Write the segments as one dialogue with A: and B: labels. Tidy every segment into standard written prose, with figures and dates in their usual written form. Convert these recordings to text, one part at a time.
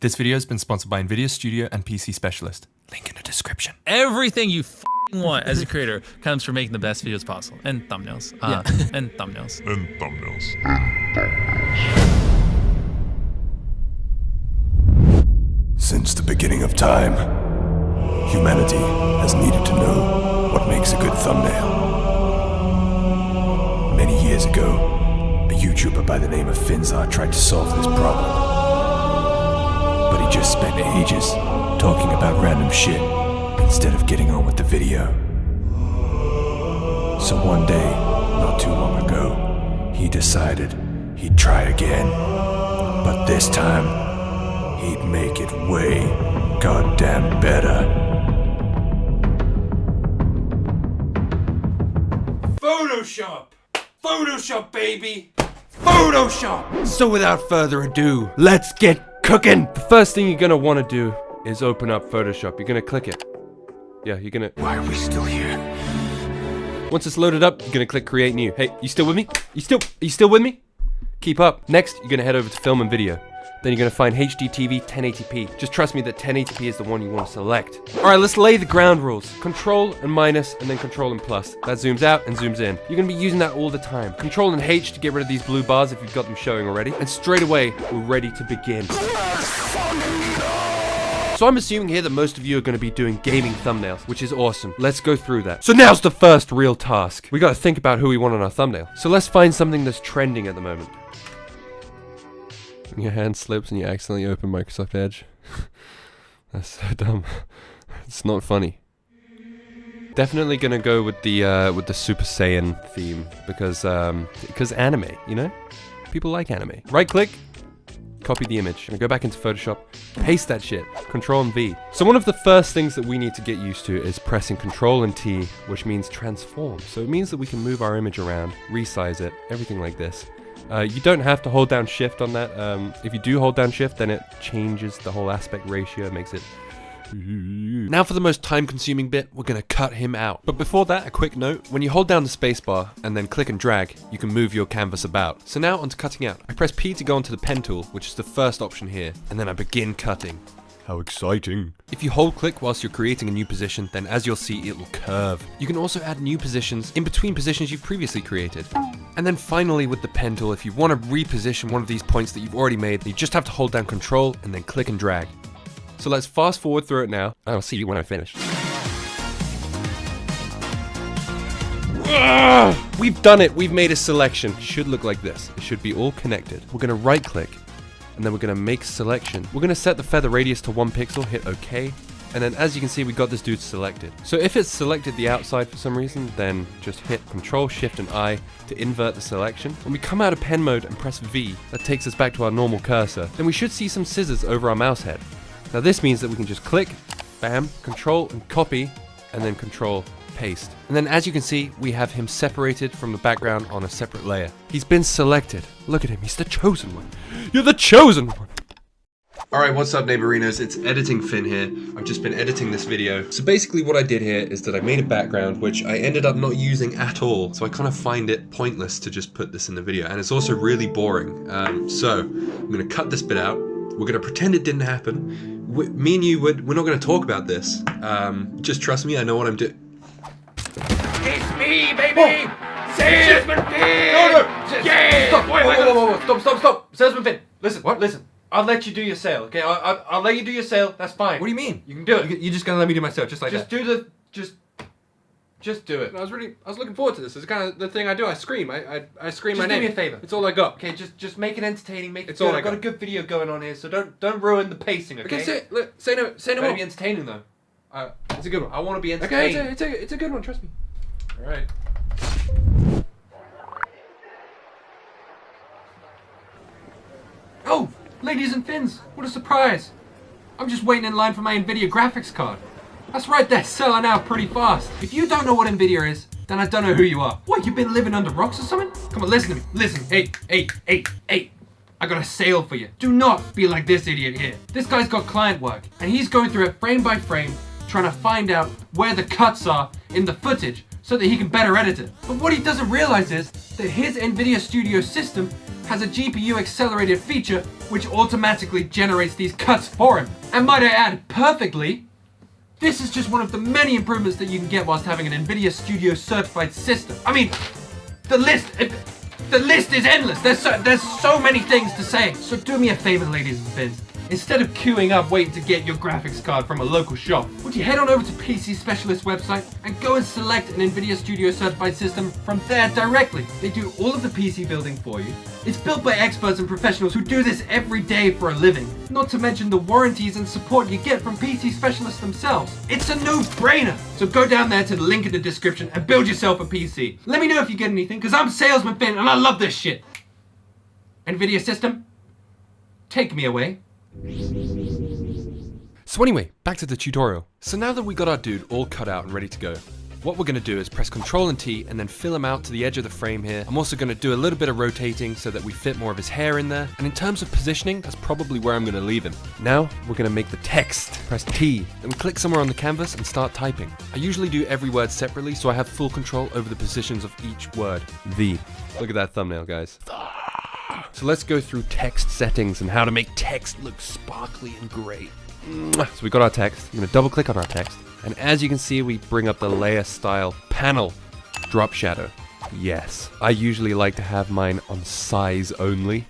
A: This video has been sponsored by NVIDIA Studio and PC Specialist. Link in the description.
B: Everything you want as a creator comes from making the best videos possible. And thumbnails. And thumbnails.
C: And thumbnails.
D: Since the beginning of time, humanity has needed to know what makes a good thumbnail. Many years ago, a YouTuber by the name of Finzar tried to solve this problem. But he just spent ages talking about random shit instead of getting on with the video. So one day, not too long ago, he decided he'd try again. But this time, he'd make it way goddamn better.
E: Photoshop! Photoshop, baby! Photoshop! So without further ado, let's get cooking!
F: The first thing you're gonna wanna do is open up Photoshop. You're gonna click it. Yeah, you're gonna...
D: Why are we still here?
F: Once it's loaded up, you're gonna click Create New. Hey, you still with me? Are you still with me? Keep up. Next, you're gonna head over to Film and Video. Then you're gonna find HDTV 1080p. Just trust me that 1080p is the one you want to select. Alright, let's lay the ground rules. Control and minus, and then Control and plus. That zooms out and zooms in. You're gonna be using that all the time. Control and H to get rid of these blue bars if you've got them showing already. And straight away, we're ready to begin. So I'm assuming here that most of you are going to be doing gaming thumbnails, which is awesome. Let's go through that. So now's the first real task. We got to think about who we want on our thumbnail. So let's find something that's trending at the moment. Your hand slips and you accidentally open Microsoft Edge. That's so dumb. It's not funny. Definitely gonna go with the Super Saiyan theme because anime, you know? People like anime. Right click. Copy the image, and go back into Photoshop, paste that shit, Control and V. So one of the first things that we need to get used to is pressing Control and T, which means transform. So it means that we can move our image around, resize it, everything like this. You don't have to hold down Shift on that. If you do hold down Shift, then it changes the whole aspect ratio, makes it... Now for the most time-consuming bit, we're gonna cut him out. But before that, a quick note. When you hold down the spacebar and then click and drag, you can move your canvas about. So now onto cutting out. I press P to go onto the pen tool, which is the first option here, and then I begin cutting.
D: How exciting.
F: If you hold click whilst you're creating a new position, then as you'll see, it will curve. You can also add new positions in between positions you've previously created. And then finally with the pen tool, if you want to reposition one of these points that you've already made, you just have to hold down Control and then click and drag. So let's fast forward through it now, and I'll see you when I finish. We've done it, we've made a selection. It should look like this. It should be all connected. We're gonna right click, and then we're gonna make selection. We're gonna set the feather radius to 1 pixel, hit OK, and then as you can see, we got this dude selected. So if it's selected the outside for some reason, then just hit Control, Shift, and I to invert the selection. When we come out of pen mode and press V, that takes us back to our normal cursor. Then we should see some scissors over our mouse head. Now this means that we can just click, bam, Control and copy, and then Control, paste. And then as you can see, we have him separated from the background on a separate layer. He's been selected. Look at him, he's the chosen one. You're the chosen one! Alright, what's up neighborinos? It's Editing Finn here. I've just been editing this video. So basically what I did here is that I made a background which I ended up not using at all. So I kind of find it pointless to just put this in the video. And it's also really boring. So I'm going to cut this bit out. We're going to pretend it didn't happen. Me and you, we're not going to talk about this. Just trust me, I know what I'm doing.
E: It's me, baby! Salesman Finn!
G: No!
E: Yeah!
G: Stop! Stop! Salesman Finn! Listen, what? Listen. I'll let you do your sale, okay? I'll let you do your sale, that's fine.
E: What do you mean?
G: You can do it.
E: You're just gonna let me do my sale, just like
G: Just
E: that?
G: Just do it.
H: I was looking forward to this. It's kind of the thing I do. I scream. I scream my
G: Just
H: name.
G: do me a favor.
H: It's all I got.
G: Okay, just make it entertaining, make it
H: It's
G: good.
H: all I
G: I've got
H: got.
G: a good video going on here, so don't ruin the pacing, okay?
H: Okay, say no
G: Better
H: more.
G: be entertaining though.
H: It's a good one.
G: I want to be
H: Okay,
G: entertained.
H: it's a good one. Trust me.
G: Alright. Oh, ladies and fins, what a surprise. I'm just waiting in line for my NVIDIA graphics card. That's right, they're selling out pretty fast. If you don't know what NVIDIA is, then I don't know who you are. What, you've been living under rocks or something? Come on, listen to me. Listen, hey. I got a sale for you. Do not be like this idiot here. This guy's got client work, and he's going through it frame by frame, trying to find out where the cuts are in the footage so that he can better edit it. But what he doesn't realize is that his NVIDIA Studio system has a GPU accelerated feature which automatically generates these cuts for him. And might I add, perfectly. This is just one of the many improvements that you can get whilst having an NVIDIA Studio certified system. I mean, the list is endless. There's so many things to say. So do me a favor, ladies and fins. Instead of queuing up waiting to get your graphics card from a local shop, would you head on over to PC Specialist website and go and select an NVIDIA Studio certified system from there directly. They do all of the PC building for you. It's built by experts and professionals who do this every day for a living. Not to mention the warranties and support you get from PC Specialists themselves. It's a no-brainer. So go down there to the link in the description and build yourself a PC. Let me know if you get anything, because I'm Salesman Finn and I love this shit. NVIDIA system, take me away.
F: So anyway, back to the tutorial. So now that we got our dude all cut out and ready to go, what we're going to do is press Ctrl and T and then fill him out to the edge of the frame here. I'm also going to do a little bit of rotating so that we fit more of his hair in there. And in terms of positioning, that's probably where I'm going to leave him. Now we're going to make the text. Press T, then we click somewhere on the canvas and start typing. I usually do every word separately so I have full control over the positions of each word. The. Look at that thumbnail, guys. So let's go through text settings and how to make text look sparkly and great. So we got our text. I'm going to double click on our text. And as you can see, we bring up the layer style panel. Drop shadow. Yes. I usually like to have mine on size only.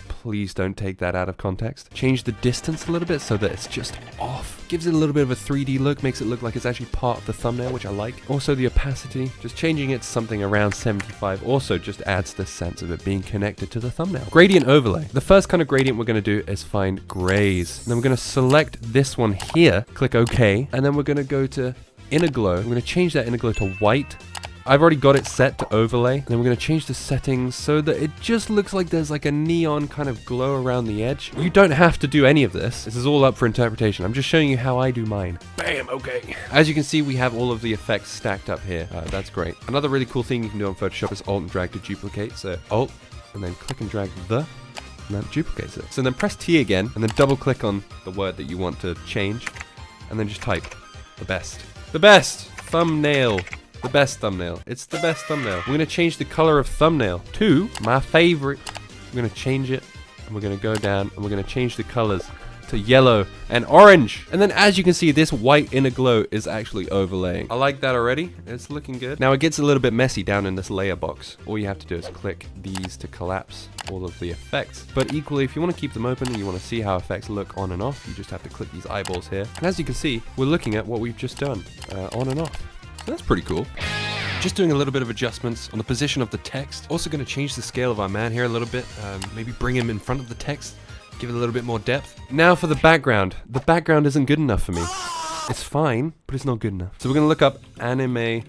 F: Please don't take that out of context. Change the distance a little bit so that it's just off. Gives it a little bit of a 3D look, makes it look like it's actually part of the thumbnail, which I like. Also the opacity, just changing it to something around 75 also just adds this sense of it being connected to the thumbnail. Gradient overlay. The first kind of gradient we're going to do is find grays. And then we're going to select this one here, click OK, and then we're going to go to inner glow. I'm going to change that inner glow to white. I've already got it set to overlay. And then we're going to change the settings so that it just looks like there's like a neon kind of glow around the edge. You don't have to do any of this. This is all up for interpretation. I'm just showing you how I do mine. Bam, okay. As you can see, we have all of the effects stacked up here. That's great. Another really cool thing you can do on Photoshop is Alt and drag to duplicate. So Alt and then click and drag and that duplicates it. So then press T again and then double click on the word that you want to change and then just type the best. The best thumbnail. The best thumbnail. It's the best thumbnail. We're going to change the color of thumbnail to my favorite. We're going to change it and we're going to go down and we're going to change the colors to yellow and orange. And then as you can see, this white inner glow is actually overlaying. I like that already. It's looking good. Now it gets a little bit messy down in this layer box. All you have to do is click these to collapse all of the effects. But equally, if you want to keep them open and you want to see how effects look on and off, you just have to click these eyeballs here. And as you can see, we're looking at what we've just done on and off. So that's pretty cool. Just doing a little bit of adjustments on the position of the text. Also going to change the scale of our man here a little bit. Maybe bring him in front of the text. Give it a little bit more depth. Now for the background. The background isn't good enough for me. It's fine, but it's not good enough. So we're going to look up anime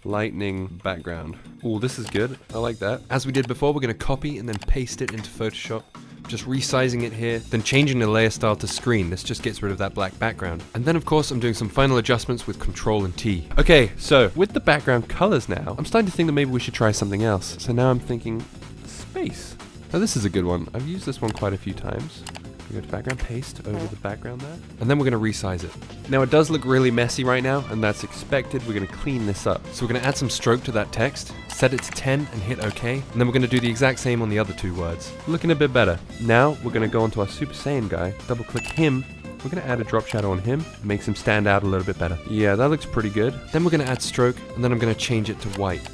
F: lightning background. Oh, this is good. I like that. As we did before, we're going to copy and then paste it into Photoshop. Just resizing it here, then changing the layer style to screen. This just gets rid of that black background. And then of course I'm doing some final adjustments with Control and T. Okay, so with the background colors now, I'm starting to think that maybe we should try something else. So now I'm thinking space. Now this is a good one. I've used this one quite a few times. We go to background, paste over the background there. And then we're going to resize it. Now it does look really messy right now, and that's expected. We're going to clean this up. So we're going to add some stroke to that text, set it to 10 and hit OK. And then we're going to do the exact same on the other two words. Looking a bit better. Now we're going to go onto our Super Saiyan guy, double click him. We're going to add a drop shadow on him, makes him stand out a little bit better. Yeah, that looks pretty good. Then we're going to add stroke, and then I'm going to change it to white.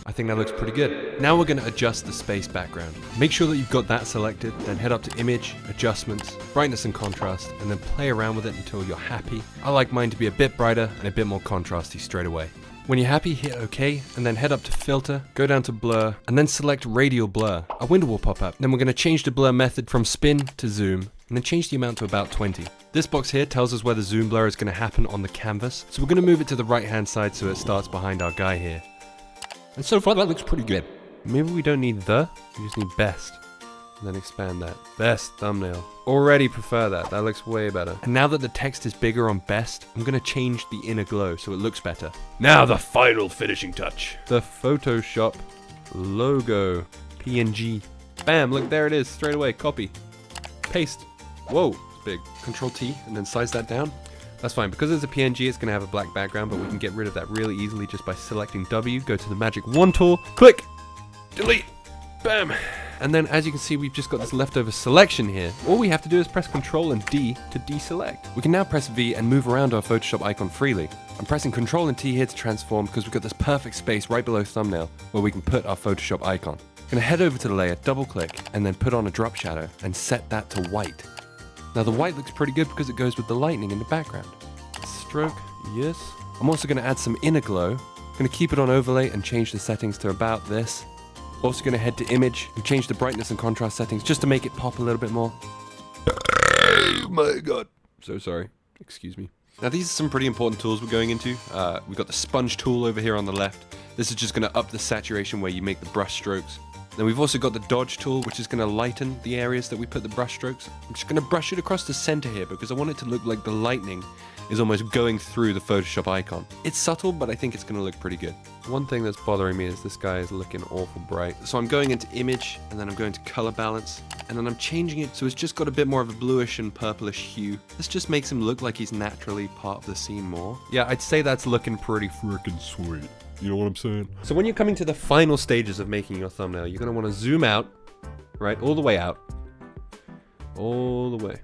F: I think that looks pretty good. Now we're going to adjust the space background. Make sure that you've got that selected, then head up to Image, Adjustments, Brightness and Contrast, and then play around with it until you're happy. I like mine to be a bit brighter and a bit more contrasty straight away. When you're happy, hit OK, and then head up to Filter, go down to Blur, and then select Radial Blur. A window will pop up. Then we're going to change the blur method from spin to zoom, and then change the amount to about 20. This box here tells us where the zoom blur is going to happen on the canvas, so we're going to move it to the right hand side so it starts behind our guy here. And so far that looks pretty good. Maybe we don't need the, we just need best. And then expand that. Best thumbnail. Already prefer that. That looks way better. And now that the text is bigger on best, I'm going to change the inner glow so it looks better. Now the final finishing touch. The Photoshop logo. PNG. Bam, look, there it is. Straight away. Copy. Paste. Whoa, it's big. Control T and then size that down. That's fine. Because it's a PNG, it's going to have a black background, but we can get rid of that really easily just by selecting W, go to the magic wand tool, click, delete, bam. And then as you can see, we've just got this leftover selection here. All we have to do is press Ctrl and D to deselect. We can now press V and move around our Photoshop icon freely. I'm pressing Ctrl and T here to transform because we've got this perfect space right below thumbnail where we can put our Photoshop icon. I'm gonna head over to the layer, double click, and then put on a drop shadow and set that to white. Now the white looks pretty good because it goes with the lightning in the background. Stroke, yes. I'm also gonna add some inner glow. I'm gonna keep it on overlay and change the settings to about this. Also going to head to image and change the brightness and contrast settings just to make it pop a little bit more. Oh my god. So sorry. Excuse me. Now these are some pretty important tools we're going into. We've got the sponge tool over here on the left. This is just going to up the saturation where you make the brush strokes. Then we've also got the dodge tool, which is going to lighten the areas that we put the brush strokes. I'm just going to brush it across the center here because I want it to look like the lightning is almost going through the Photoshop icon. It's subtle, but I think it's going to look pretty good. One thing that's bothering me is this guy is looking awful bright. So I'm going into image, and then I'm going to color balance, and then I'm changing it so it's just got a bit more of a bluish and purplish hue. This just makes him look like he's naturally part of the scene more. Yeah, I'd say that's looking pretty freaking sweet. You know what I'm saying? So when you're coming to the final stages of making your thumbnail, you're going to want to zoom out, right, all the way out, all the way,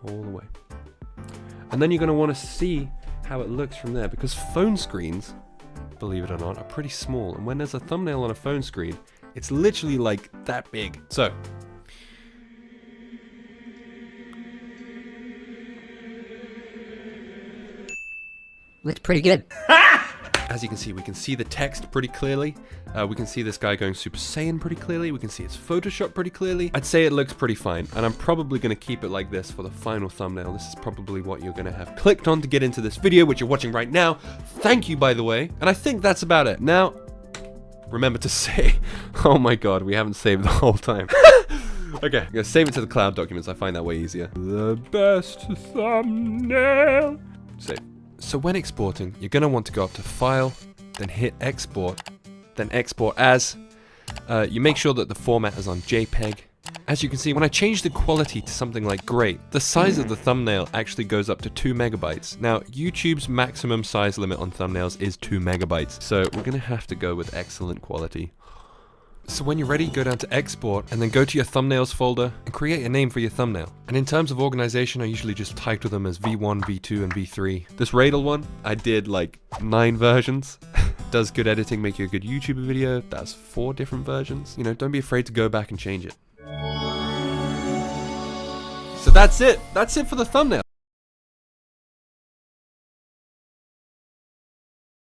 F: all the way. And then you're going to want to see how it looks from there, because phone screens, believe it or not, are pretty small. And when there's a thumbnail on a phone screen, it's literally like that big. So
C: looks pretty good.
F: as you can see, we can see the text pretty clearly. We can see this guy going Super Saiyan pretty clearly. We can see it's Photoshop pretty clearly. I'd say it looks pretty fine, and I'm probably going to keep it like this for the final thumbnail. This is probably what you're going to have clicked on to get into this video, which you're watching right now. Thank you, by the way. And I think that's about it. Now, remember to say, oh my god, we haven't saved the whole time. Okay, I'm going to save it to the cloud documents. I find that way easier. The best thumbnail. Save. So when exporting, you're going to want to go up to File, then hit Export, then Export As. You make sure that the format is on JPEG. As you can see, when I change the quality to something like great, the size of the thumbnail actually goes up to 2 megabytes. Now, YouTube's maximum size limit on thumbnails is 2 megabytes, so we're going to have to go with excellent quality. So when you're ready, go down to Export, and then go to your Thumbnails folder, and create a name for your thumbnail. And in terms of organization, I usually just title them as V1, V2, and V3. This Radel one, I did like 9 versions. Does good editing make you a good YouTube video? That's 4 different versions. You know, don't be afraid to go back and change it. So that's it. That's it for the thumbnail.